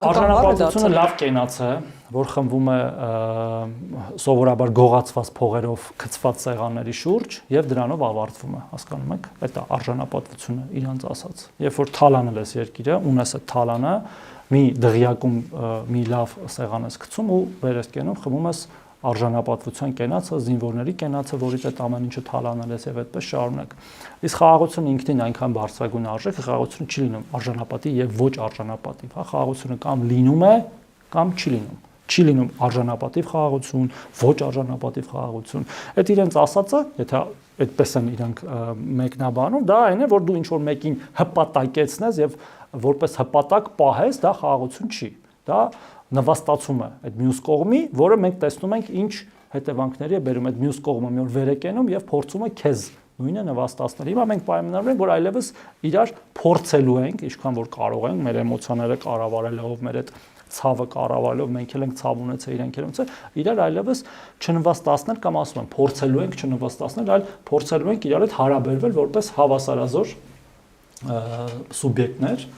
Արժանապատվությունը լավ կենաց է, որ խմբվում է սովորաբար գողացված փողերով գծված սեղանների շուրջ եւ դրանով ավարտվում է, հասկանում եք, դա արժանապատվությունը իրանց ասած։ Երբ որ թալանել ես երկիրը, ունես այդ թալանը, մի դղյակում մի լավ սեղան ես գցում ու վեր ես կենում, խմում ես արժանապատվության կենացը, զինվորների կենացը, որից այդ ամեն ինչը թալանել ես եւ այդպես շարունակ։ Իսկ խաղաղությունը ինքնին այնքան բարձրագույն արժեք է, խաղաղությունը չի լինում արժանապատիվ եւ ոչ արժանապատիվ, հա, խաղաղությունը կամ լինում է, կամ չի լինում։ Չի լինում արժանապատիվ խաղաղություն, ոչ արժանապատիվ խաղաղություն։ Այդ իրենց ասածը, եթե այդպես են իրանք մեկնաբանում, դա այն է, որ դու ինչ որ մեկին հպատակեցնես եւ որպես հպատակ պահես, դա խաղաղություն չի։ Դա նվաստացում է այդ մյուս կողմի, որը մենք տեսնում ենք ինչ հետևանքների է բերում այդ մյուս կողմը մի օր վեր է կենում եւ փորձում է քեզ նույնը նվաստացնել։ Հիմա մենք պայմանավորվում ենք, որ այլևս իրար փորձելու ենք, ինչքան որ կարող ենք, մեր էմոցիաները կառավարելով, մեր այդ ցավը կառավարելով, մենք էլ ենք ցավ ունեցել, իրենք էլ ունեցել, իրար այլևս չնվաստացնել կամ ասում են փորձելու ենք չնվաստացնել, այլ փորձելու ենք իրար հետ հարաբերվել որպես հավասարազոր սուբյեկտներ